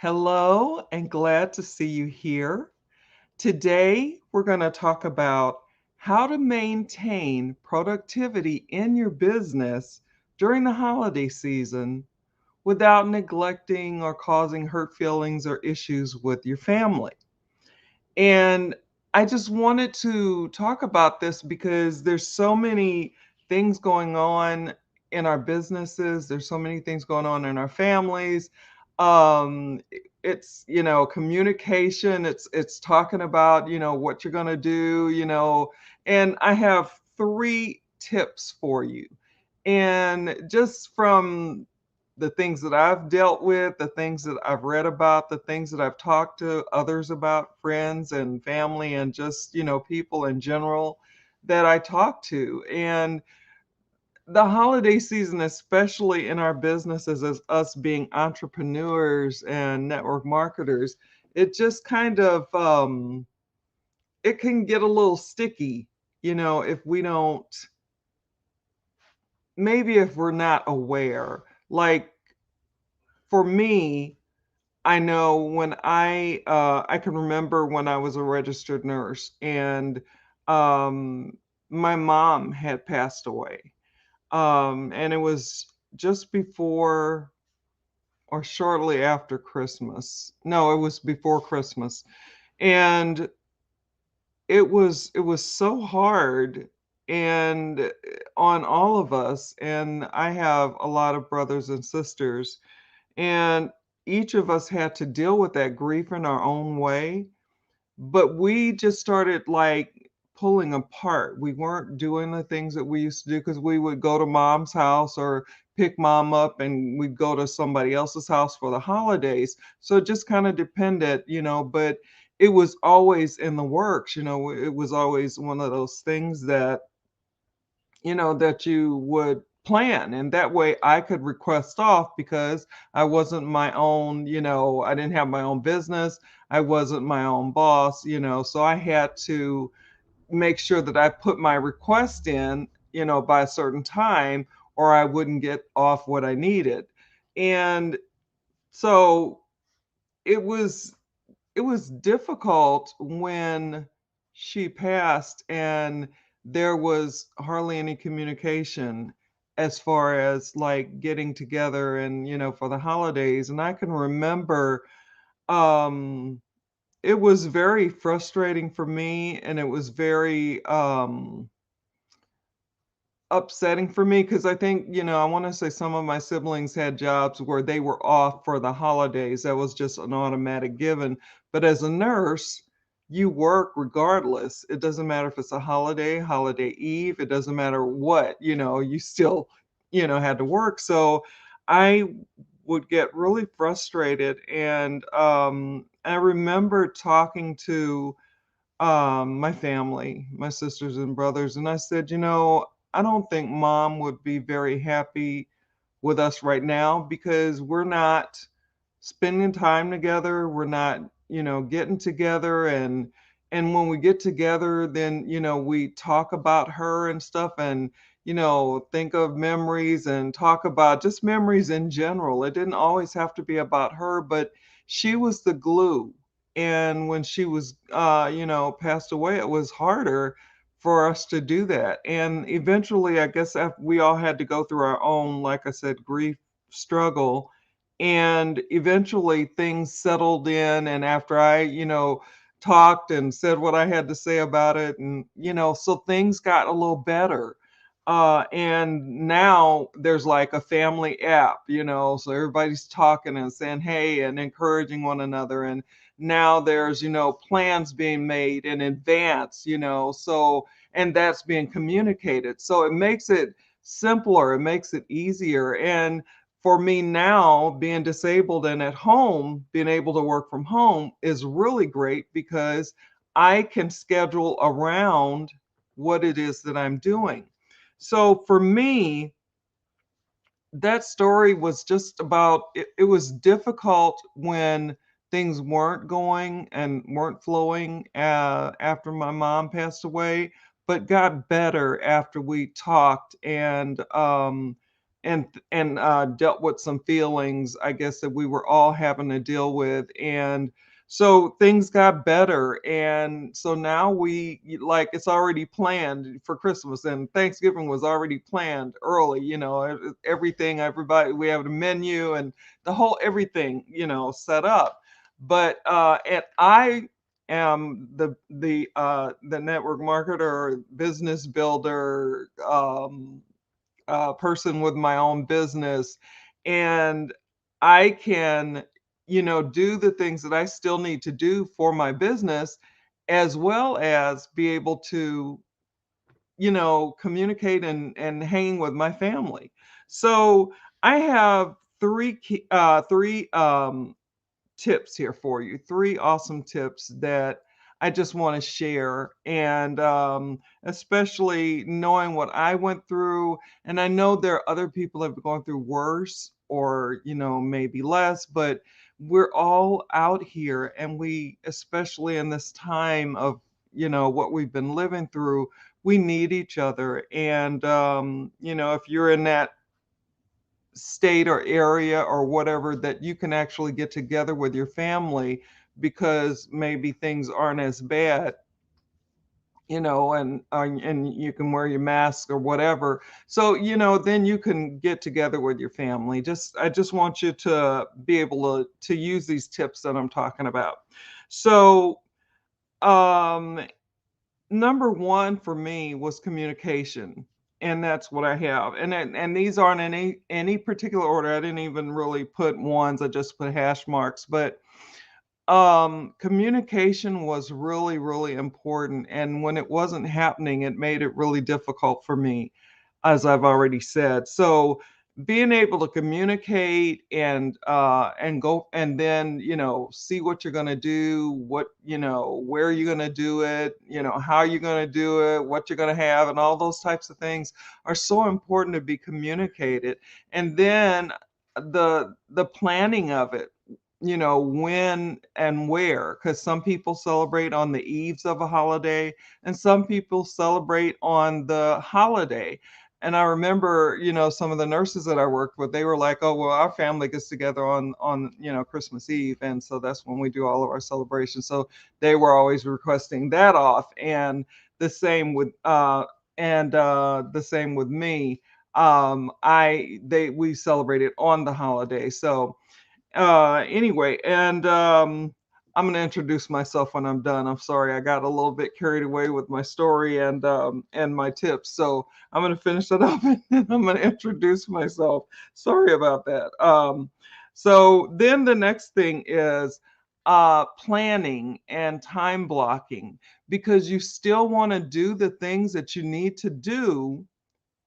Hello, and glad to see you here. Today, we're going to talk about how to maintain productivity in your business during the holiday season without neglecting or causing hurt feelings or issues with your family. And I just wanted to talk about this because there's so many things going on in our businesses. There's so many things going on in our families. It's communication. It's talking about what you're gonna do. And I have 3 tips for you. And just from the things that I've dealt with, the things that I've read about, the things that I've talked to others about, friends and family, and just, people in general that I talk to. And the holiday season, especially in our businesses, as us being entrepreneurs and network marketers, it just kind of it can get a little sticky, if we don't, maybe if we're not aware. Like for me, I know when I can remember when I was a registered nurse and um my mom had passed away. And it was just before or shortly after Christmas. No, it was before Christmas. And it was so hard and on all of us, and I have a lot of brothers and sisters, and each of us had to deal with that grief in our own way, but we just started like pulling apart. We weren't doing the things that we used to do because we would go to mom's house or pick mom up and we'd go to somebody else's house for the holidays. So it just kind of depended, but it was always in the works. It was always one of those things that that you would plan. And that way I could request off because I wasn't my own, I didn't have my own business. I wasn't my own boss, so I had to make sure that I put my request in, by a certain time, or I wouldn't get off what I needed. And so it was it was difficult when she passed and there was hardly any communication as far as like getting together and for the holidays. And I can remember um it was very frustrating for me, and it was very upsetting for me because I think, I want to say some of my siblings had jobs where they were off for the holidays. That was just an automatic given. But as a nurse, you work regardless. It doesn't matter if it's a holiday, holiday eve, it doesn't matter what, you still, had to work. So I would get really frustrated. And I remember talking to my family, my sisters and brothers, and I said, I don't think mom would be very happy with us right now because we're not spending time together. We're not, getting together, and when we get together, then we talk about her and stuff, and think of memories and talk about just memories in general. It didn't always have to be about her, but she was the glue. And when she was passed away, it was harder for us to do that. And eventually, I guess we all had to go through our own, like I said, grief struggle. And eventually things settled in. And after I, talked and said what I had to say about it, and, so things got a little better. And now there's like a family app, so everybody's talking and saying, hey, and encouraging one another. And now there's, plans being made in advance, so, and that's being communicated. So it makes it simpler, it makes it easier. And for me now, being disabled and at home, being able to work from home is really great because I can schedule around what it is that I'm doing. So for me, that story was just about it was difficult when things weren't going and weren't flowing after my mom passed away, but got better after we talked and and dealt with some feelings, I guess, that we were all having to deal with. And so things got better. And so now like it's already planned for Christmas, and Thanksgiving was already planned early, everything, everybody, we have the menu and the whole everything, set up. But and I am the network marketer, business builder, person with my own business, and I can, do the things that I still need to do for my business, as well as be able to, communicate and hang with my family. So I have three tips here for you. Three awesome tips that I just want to share. And especially knowing what I went through. And I know there are other people that have gone through worse or, maybe less, but we're all out here. And we, especially in this time of, what we've been living through, we need each other. And, if you're in that state or area or whatever, that you can actually get together with your family because maybe things aren't as bad, and you can wear your mask or whatever. So, then you can get together with your family. I just want you to be able to use these tips that I'm talking about. So, um number one for me was communication, and that's what I have. And these aren't in any particular order. I didn't even really put ones. I just put hash marks. But communication was really, really important. And when it wasn't happening, it made it really difficult for me, as I've already said. So being able to communicate and go and then, see what you're going to do, where you're going to do it, how you're going to do it, what you're going to have, and all those types of things are so important to be communicated. And then the planning of it, when and where, because some people celebrate on the eves of a holiday and some people celebrate on the holiday. And I remember, some of the nurses that I worked with, they were like, "Oh, well, our family gets together on Christmas Eve, and so that's when we do all of our celebrations." So they were always requesting that off, and the same with the same with me. I they we celebrated on the holiday. So anyway, and I'm going to introduce myself when I'm done. I'm sorry, I got a little bit carried away with my story and my tips. So I'm going to finish it up and then I'm going to introduce myself. Sorry about that. So then the next thing is planning and time blocking, because you still want to do the things that you need to do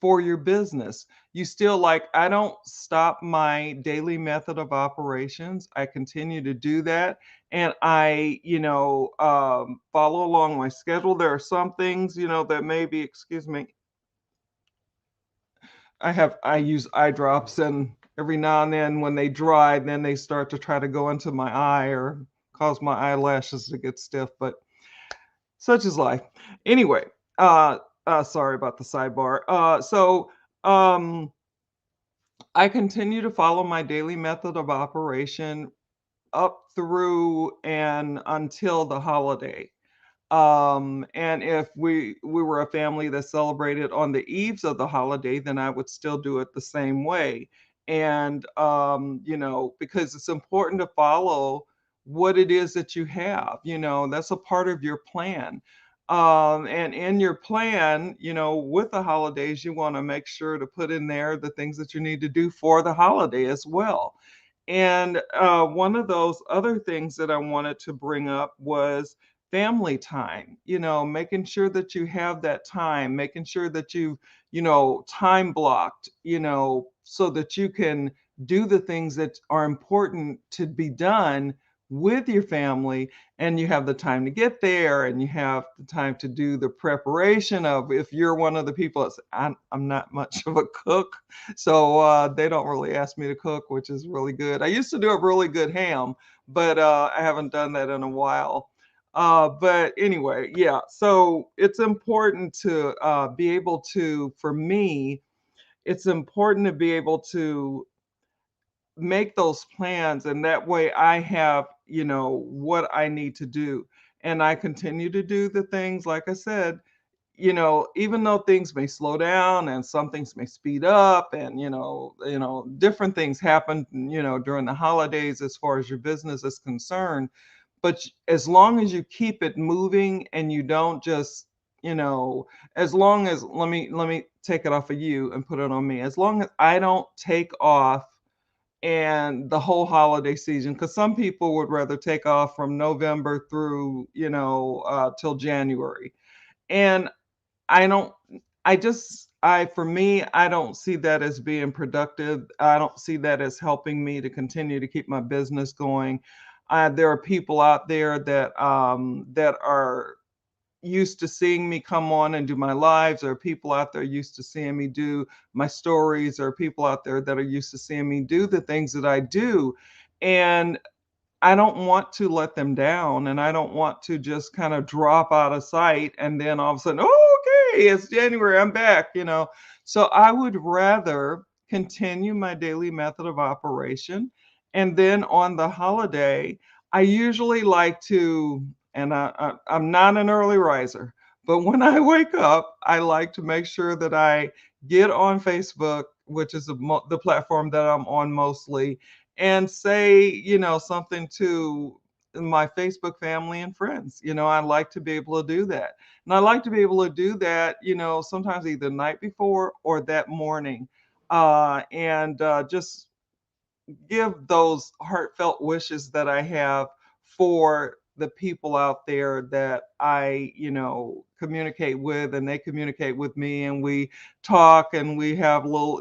for your business. You still, like, I don't stop my daily method of operations. I continue to do that. And I, follow along my schedule. There are some things, that maybe, excuse me, I use eye drops, and every now and then when they dry, then they start to try to go into my eye or cause my eyelashes to get stiff. But such is life. Anyway, sorry about the sidebar. So um I continue to follow my daily method of operation up through and until the holiday. And if we were a family that celebrated on the eves of the holiday, then I would still do it the same way. And because it's important to follow what it is that you have, that's a part of your plan. And in your plan, with the holidays, you want to make sure to put in there the things that you need to do for the holiday as well. And one of those other things that I wanted to bring up was family time, making sure that you have that time, making sure that time blocked, so that you can do the things that are important to be done with your family, and you have the time to get there, and you have the time to do the preparation of, if you're one of the people that's, I'm not much of a cook, so they don't really ask me to cook, which is really good. I used to do a really good ham, but I haven't done that in a while. But anyway, yeah. So it's important to be able to, for me, it's important to be able to make those plans, and that way I have, what I need to do. And I continue to do the things, like I said, even though things may slow down and some things may speed up, and different things happen, during the holidays as far as your business is concerned. But as long as you keep it moving and you don't just, you know, as long as let me take it off of you and put it on me. As long as I don't take off and the whole holiday season, because some people would rather take off from November through, till January. And I don't I just I for me, I don't see that as being productive. I don't see that as helping me to continue to keep my business going. There are people out there that are used to seeing me come on and do my lives. There are people out there used to seeing me do my stories. There are people out there that are used to seeing me do the things that I do. And I don't want to let them down, and I don't want to just kind of drop out of sight and then all of a sudden, "Oh, okay, it's January, I'm back." So I would rather continue my daily method of operation. And then on the holiday, I usually like to, and I'm not an early riser, but when I wake up, I like to make sure that I get on Facebook, which is the platform that I'm on mostly, and say, something to my Facebook family and friends. I like to be able to do that. And I like to be able to do that, sometimes either the night before or that morning. And just give those heartfelt wishes that I have for the people out there that I, communicate with, and they communicate with me, and we talk, and we have little,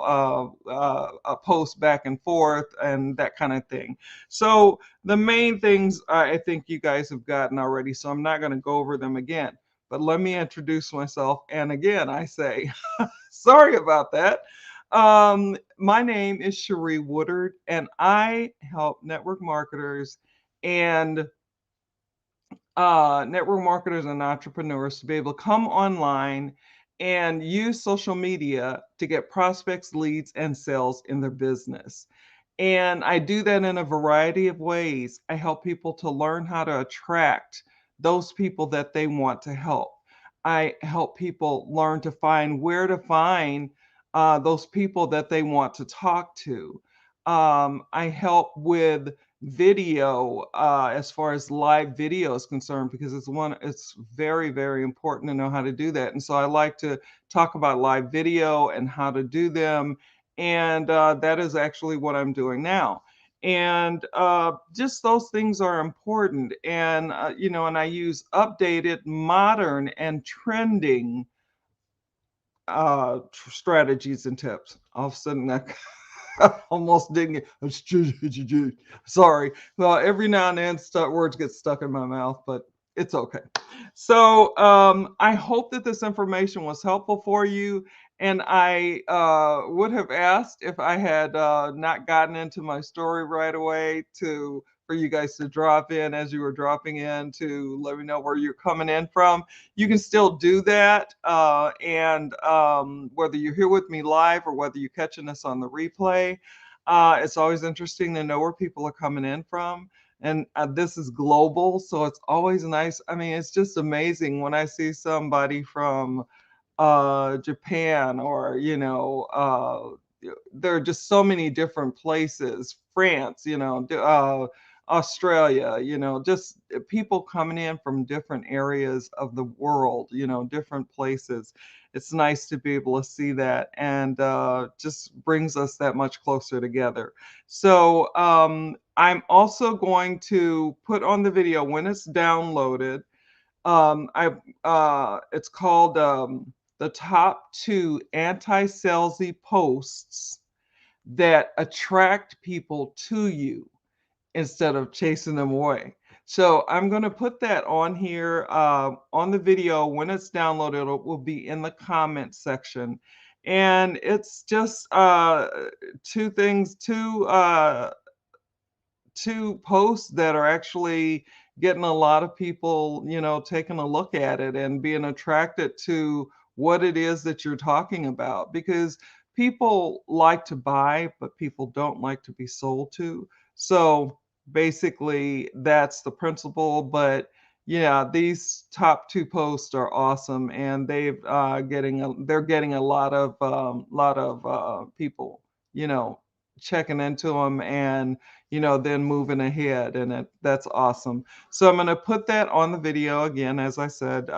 a post back and forth and that kind of thing. So the main things I think you guys have gotten already, so I'm not going to go over them again. But let me introduce myself. And again, I say, sorry about that. My name is Cherie Woodard, and I help and network marketers and entrepreneurs to be able to come online and use social media to get prospects, leads, and sales in their business. And I do that in a variety of ways. I help people to learn how to attract those people that they want to help. I help people learn to find where to find those people that they want to talk to. I help with video, as far as live video is concerned, because it's very, very important to know how to do that. And so I like to talk about live video and how to do them. And that is actually what I'm doing now. And just those things are important. And, and I use updated, modern, and trending strategies and tips. All of a sudden, that almost didn't get. Sorry. Well, every now and then, words get stuck in my mouth, but it's okay. So I hope that this information was helpful for you. And I would have asked if I had not gotten into my story right away to for you guys to drop in as you were dropping in to let me know where you're coming in from. You can still do that. And whether you're here with me live or whether you're catching us on the replay, it's always interesting to know where people are coming in from. And this is global, so it's always nice. I mean, it's just amazing when I see somebody from Japan, or, there are just so many different places, France, Australia, just people coming in from different areas of the world, different places. It's nice to be able to see that, and just brings us that much closer together. So I'm also going to put on the video when it's downloaded. It's called the top 2 anti-salesy posts that attract people to you instead of chasing them away. So I'm going to put that on here on the video. When it's downloaded, it will be in the comment section. And it's just two things, two posts that are actually getting a lot of people, taking a look at it and being attracted to what it is that you're talking about, because people like to buy, but people don't like to be sold to. So basically, that's the principle. But yeah, these top two posts are awesome, and they're getting a lot of people, you know, checking into them, and then moving ahead, and that's awesome. So I'm going to put that on the video again, as I said,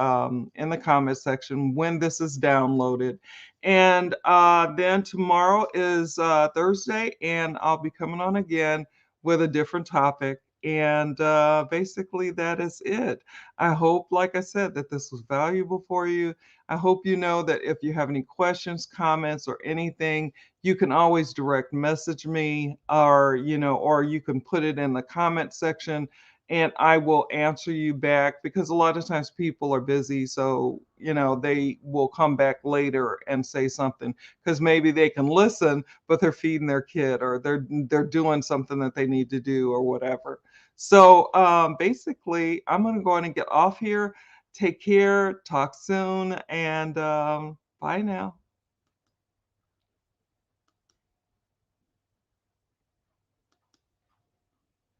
in the comment section when this is downloaded. And then tomorrow is Thursday, and I'll be coming on again with a different topic. And basically, that is it. I hope, like I said, that this was valuable for you. I hope you know that if you have any questions, comments, or anything, you can always direct message me, or you can put it in the comment section, and I will answer you back, because a lot of times people are busy. So, they will come back later and say something, because maybe they can listen, but they're feeding their kid, or they're doing something that they need to do, or whatever. So basically, I'm going to go ahead and get off here. Take care. Talk soon. And bye now.